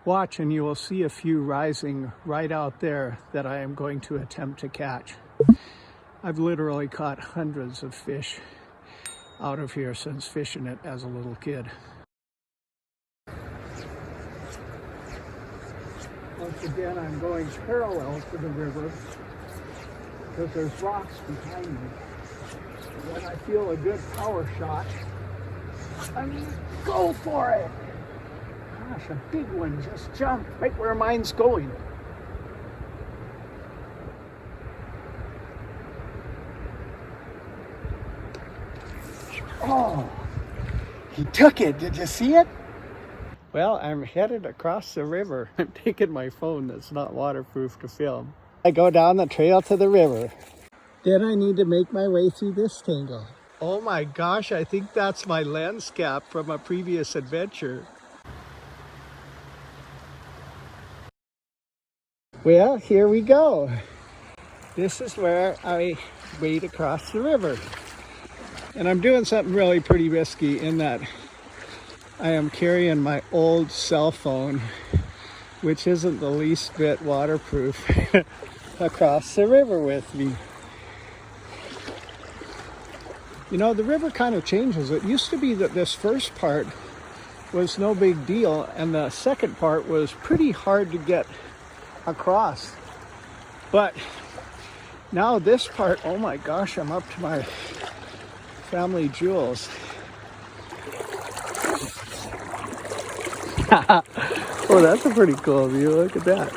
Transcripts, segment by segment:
Watch and you will see a few rising right out there that I am going to attempt to catch. I've literally caught hundreds of fish out of here since fishing it as a little kid. Once again, I'm going parallel to the river because there's rocks behind me. When I feel a good power shot, I'm gonna go for it. Gosh, a big one just jumped right where mine's going. Oh, he took it. Did you see it? Well, I'm headed across the river. I'm taking my phone that's not waterproof to film. I go down the trail to the river. Then I need to make my way through this tangle. Oh my gosh, I think that's my lens cap from a previous adventure. Well, here we go. This is where I wade across the river. And I'm doing something really pretty risky in that I am carrying my old cell phone, which isn't the least bit waterproof, across the river with me. You know, the river kind of changes. It used to be that this first part was no big deal, and the second part was pretty hard to get across. But now this part, oh my gosh, I'm up to my family jewels. Oh, that's a pretty cool view. Look at that.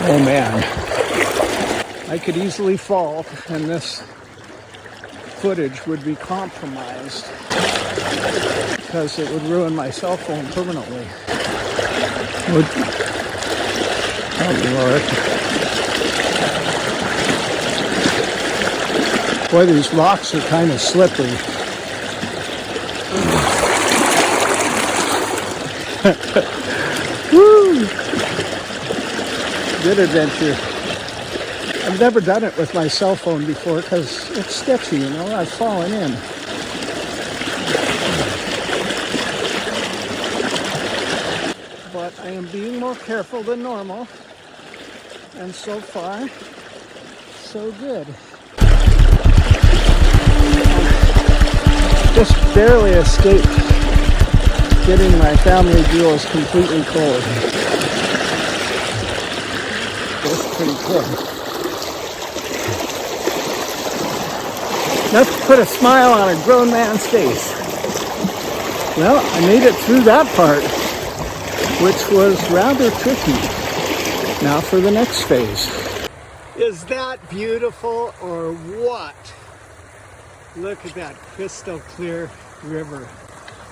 Oh man, I could easily fall and this footage would be compromised because it would ruin my cell phone permanently. Oh Lord. Boy, these rocks are kind of slippery. Woo! Good adventure. I've never done it with my cell phone before because it's sketchy, you know, I've fallen in. But I am being more careful than normal, and so far, so good. Just barely escaped getting my family jewels completely cold. That's pretty cool. Let's put a smile on a grown man's face. Well, I made it through that part, which was rather tricky. Now for the next phase. Is that beautiful or what? Look at that crystal clear river.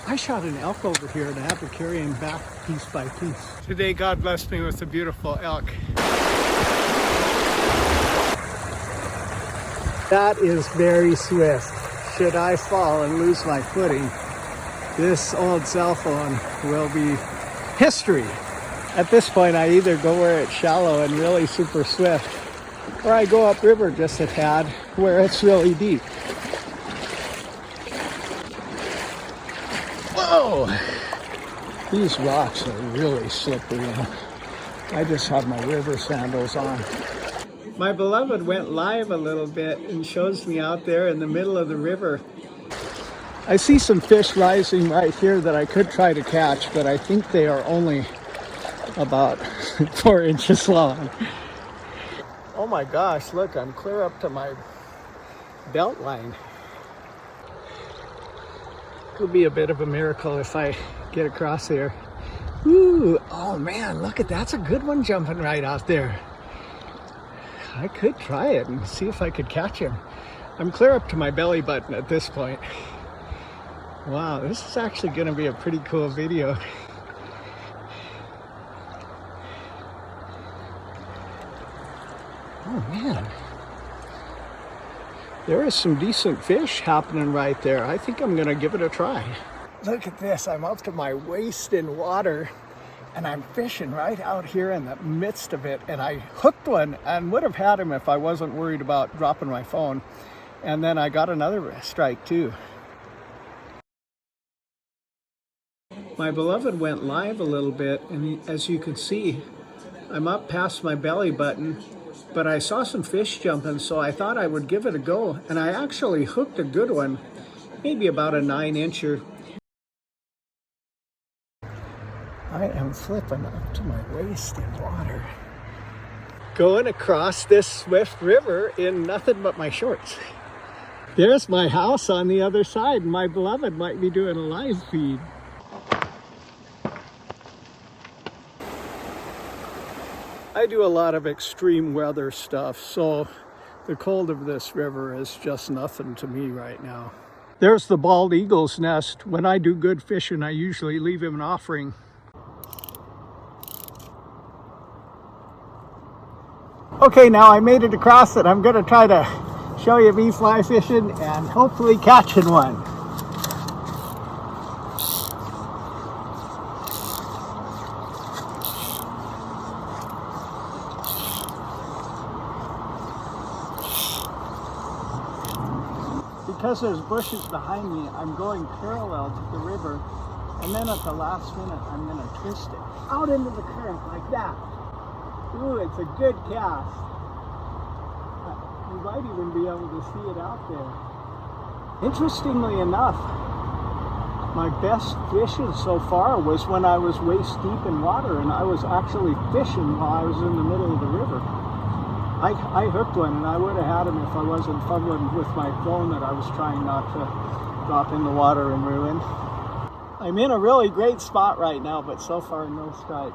I shot an elk over here and I have to carry him back piece by piece. Today God blessed me with a beautiful elk. That is very swift. Should I fall and lose my footing, this old cell phone will be history. At this point, I either go where it's shallow and really super swift, or I go upriver just a tad where it's really deep. Whoa! These rocks are really slippery. I just have my river sandals on. My beloved went live a little bit and shows me out there in the middle of the river. I see some fish rising right here that I could try to catch, but I think they are only about 4 inches long. Oh my gosh, look, I'm clear up to my belt line. It'll be a bit of a miracle if I get across there. Ooh, oh man, look at that's a good one jumping right out there. I could try it and see if I could catch him. I'm clear up to my belly button at this point. Wow, this is actually going to be a pretty cool video. Oh man, there is some decent fish happening right there. I think I'm going to give it a try. Look at this, I'm up to my waist in water and I'm fishing right out here in the midst of it, and I hooked one and would have had him if I wasn't worried about dropping my phone. And then I got another strike too. My beloved went live a little bit, and as you can see, I'm up past my belly button, but I saw some fish jumping, so I thought I would give it a go, and I actually hooked a good one, maybe about a 9-incher. I am flipping up to my waist in water. Going across this swift river in nothing but my shorts. There's my house on the other side, and my beloved might be doing a live feed. I do a lot of extreme weather stuff, so the cold of this river is just nothing to me right now. There's the bald eagle's nest. When I do good fishing, I usually leave him an offering. Okay, now I made it across it. I'm gonna try to show you me fly fishing and hopefully catching one. Because there's bushes behind me, I'm going parallel to the river, and then at the last minute, I'm going to twist it out into the current like that. Ooh, it's a good cast. You might even be able to see it out there. Interestingly enough, my best fishing so far was when I was waist deep in water, and I was actually fishing while I was in the middle of the river. I hooked one, and I would have had him if I wasn't fumbling with my phone that I was trying not to drop in the water and ruin. I'm in a really great spot right now, but so far no strike.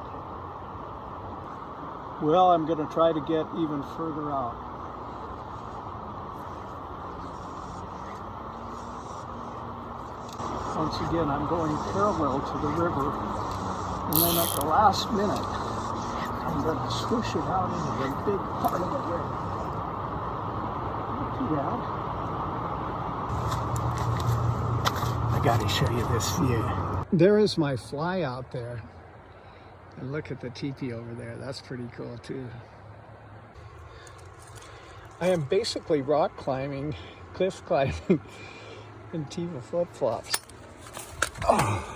Well, I'm going to try to get even further out. Once again, I'm going parallel to the river, and then at the last minute, I'm going to swoosh it out into the big part of the river. Not too bad. I got to show you this view. There is my fly out there. And look at the teepee over there. That's pretty cool too. I am basically rock climbing, cliff climbing in Teva flip-flops. Oh.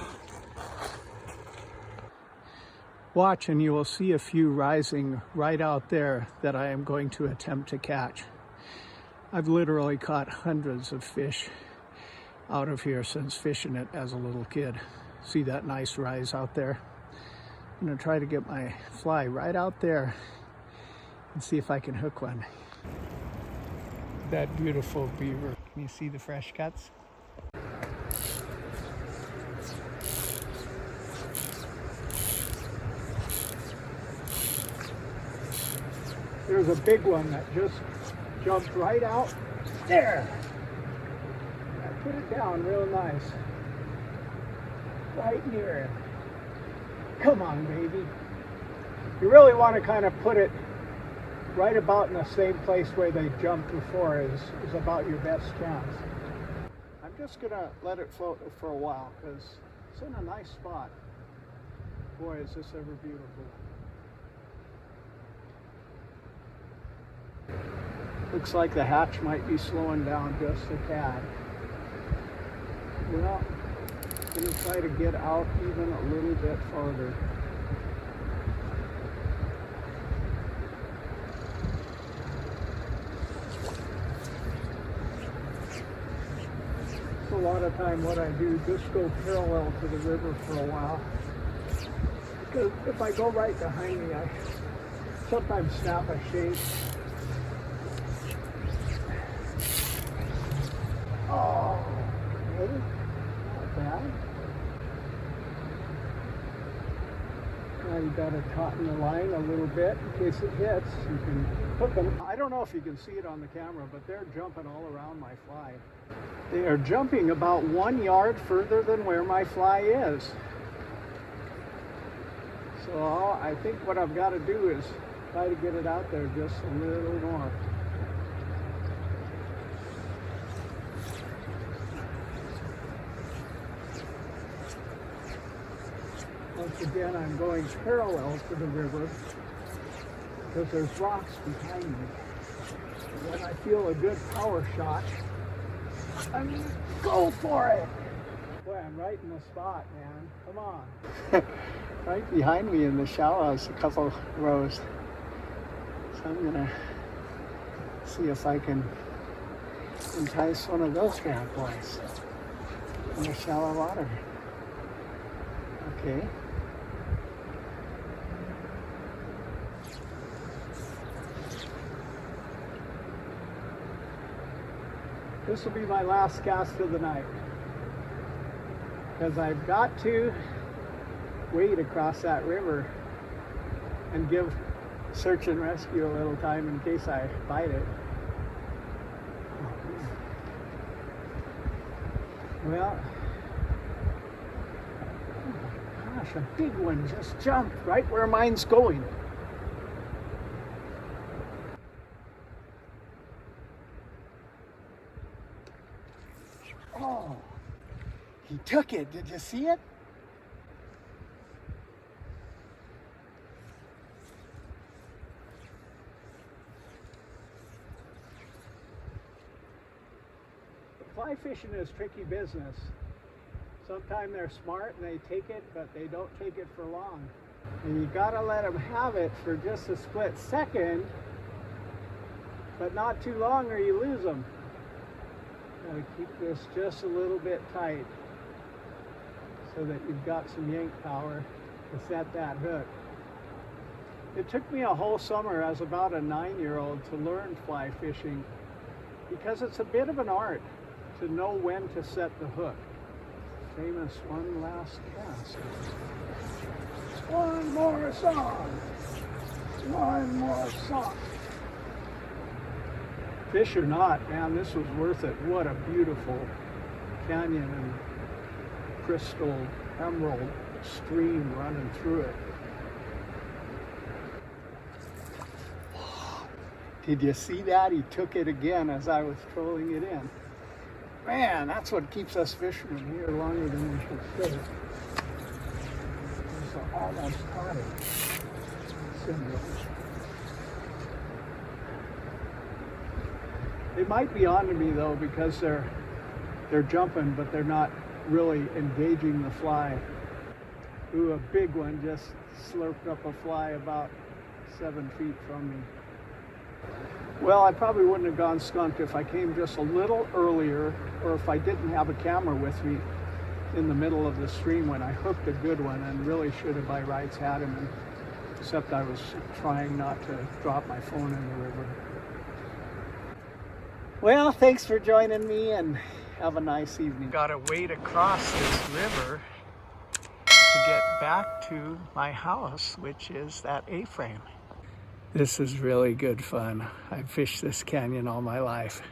Watch and you will see a few rising right out there that I am going to attempt to catch. I've literally caught hundreds of fish out of here since fishing it as a little kid. See that nice rise out there? I'm going to try to get my fly right out there and see if I can hook one. That beautiful beaver. Can you see the fresh cuts? There's a big one that just jumped right out there. I put it down real nice. Right near it. Come on, baby. You really want to kind of put it right about in the same place where they jumped before is about your best chance. I'm just going to let it float for a while because it's in a nice spot. Boy, is this ever beautiful. Looks like the hatch might be slowing down just a tad. Well, I'm going to try to get out even a little bit farther. A lot of time what I do, just go parallel to the river for a while. Because if I go right behind me, I sometimes snap a shake. Oh, okay. Not bad. Now you gotta tauten the line a little bit in case it hits. You can hook them. I don't know if you can see it on the camera, but they're jumping all around my fly. They are jumping about 1 yard further than where my fly is. So I think what I've got to do is try to get it out there just a little more. Once again, I'm going parallel to the river because there's rocks behind me. And when I feel a good power shot, I'm going to go for it. Boy, I'm right in the spot, man. Come on. Right behind me in the shallows, a couple rows. So I'm gonna see if I can entice one of those bad boys in the shallow water. Okay. This will be my last cast of the night, because I've got to wade across that river and give search and rescue a little time in case I bite it. Well, oh my gosh, a big one just jumped right where mine's going. Oh, he took it. Did you see it? Fly fishing is tricky business. Sometimes they're smart and they take it, but they don't take it for long. And you gotta let them have it for just a split second, but not too long or you lose them. Gotta keep this just a little bit tight so that you've got some yank power to set that hook. It took me a whole summer as about a 9-year-old to learn fly fishing, because it's a bit of an art to know when to set the hook. Famous one last cast. One more song. One more song. Fish or not, man, this was worth it. What a beautiful canyon and crystal emerald stream running through it. Did you see that? He took it again as I was trolling it in. Man, that's what keeps us fishermen here longer than we should stay. It's almost caught it. They might be onto me though, because they're jumping, but they're not really engaging the fly. Ooh, a big one just slurped up a fly about 7 feet from me. Well, I probably wouldn't have gone skunked if I came just a little earlier, or if I didn't have a camera with me in the middle of the stream when I hooked a good one, and really should have by rights had him, except I was trying not to drop my phone in the river. Well, thanks for joining me and have a nice evening. Gotta wade across this river to get back to my house, which is that A-frame. This is really good fun. I've fished this canyon all my life.